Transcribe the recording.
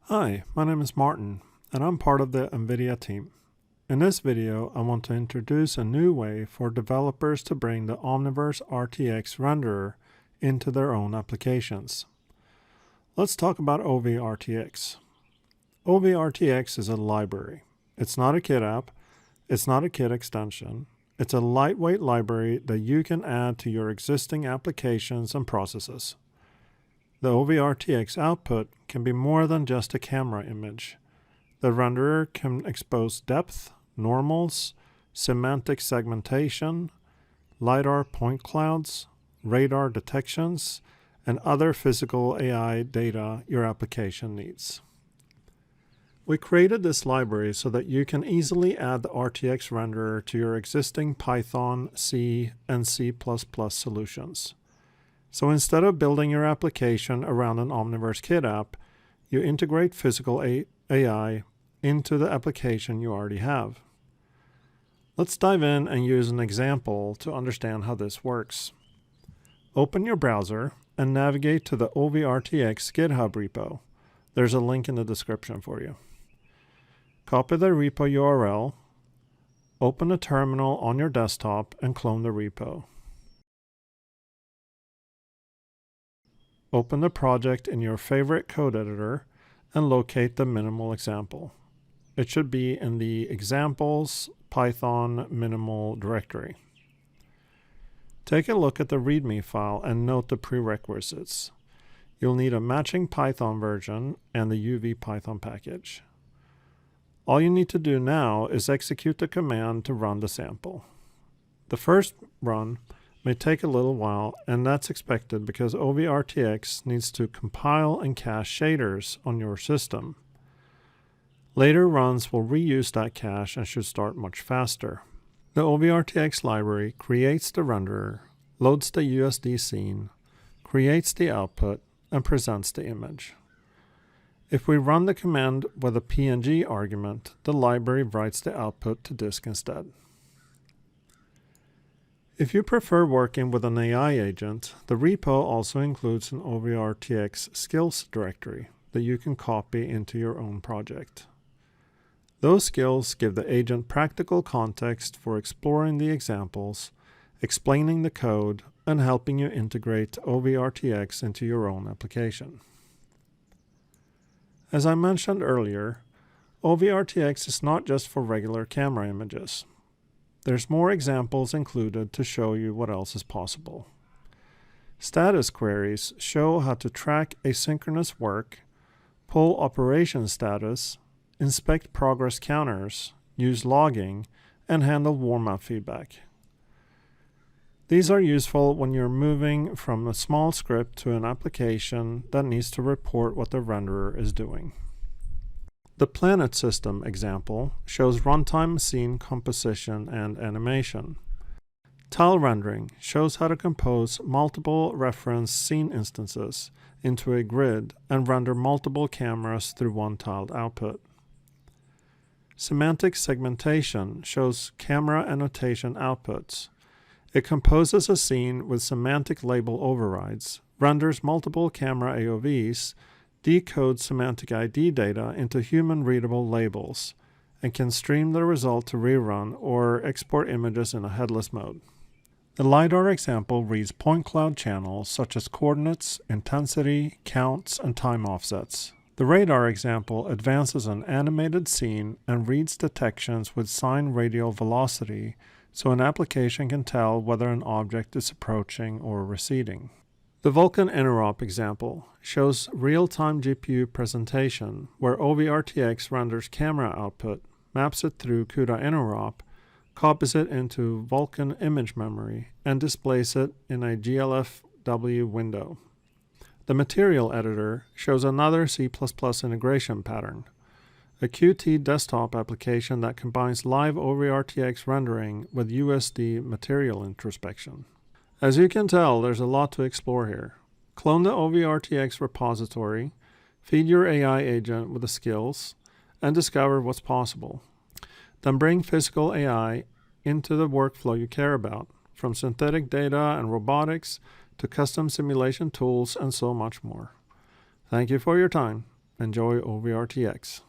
Hi, my name is Martin, and I'm part of the NVIDIA team. In this video, I want to introduce a new way for developers to bring the Omniverse RTX renderer into their own applications. Let's talk about OVRTX. OVRTX is a library. It's not a Kit app. It's not a Kit extension. It's a lightweight library that you can add to your existing applications and processes. The OVRTX output can be more than just a camera image. The renderer can expose depth, normals, semantic segmentation, lidar point clouds, radar detections, and other physical AI data your application needs. We created this library so that you can easily add the RTX renderer to your existing Python, C, and C++ solutions. So instead of building your application around an Omniverse Kit app, you integrate physical AI into the application you already have. Let's dive in and use an example to understand how this works. Open your browser and navigate to the OVRTX GitHub repo. There's a link in the description for you. Copy the repo URL, open a terminal on your desktop, and clone the repo. Open the project in your favorite code editor and locate the minimal example. It should be in the examples Python minimal directory. Take a look at the README file and note the prerequisites. You'll need a matching Python version and the UV Python package. All you need to do now is execute the command to run the sample. The first run may take a little while, and that's expected because OVRTX needs to compile and cache shaders on your system. Later runs will reuse that cache and should start much faster. The OVRTX library creates the renderer, loads the USD scene, creates the output, and presents the image. If we run the command with a PNG argument, the library writes the output to disk instead. If you prefer working with an AI agent, the repo also includes an OVRTX skills directory that you can copy into your own project. Those skills give the agent practical context for exploring the examples, explaining the code, and helping you integrate OVRTX into your own application. As I mentioned earlier, OVRTX is not just for regular camera images. There's more examples included to show you what else is possible. Status queries show how to track asynchronous work, pull operation status, inspect progress counters, use logging, and handle warm-up feedback. These are useful when you're moving from a small script to an application that needs to report what the renderer is doing. The Planet System example shows runtime scene composition and animation. Tile rendering shows how to compose multiple reference scene instances into a grid and render multiple cameras through one tiled output. Semantic segmentation shows camera annotation outputs. It composes a scene with semantic label overrides, renders multiple camera AOVs, decodes semantic ID data into human-readable labels, and can stream the result to rerun or export images in a headless mode. The lidar example reads point cloud channels such as coordinates, intensity, counts, and time offsets. The radar example advances an animated scene and reads detections with sign radial velocity so an application can tell whether an object is approaching or receding. The Vulkan interop example shows real-time GPU presentation where OVRTX renders camera output, maps it through CUDA interop, copies it into Vulkan image memory, and displays it in a GLFW window. The material editor shows another C++ integration pattern, a Qt desktop application that combines live OVRTX rendering with USD material introspection. As you can tell, there's a lot to explore here. Clone the OVRTX repository, feed your AI agent with the skills, and discover what's possible. Then bring physical AI into the workflow you care about, from synthetic data and robotics to custom simulation tools and so much more. Thank you for your time. Enjoy OVRTX.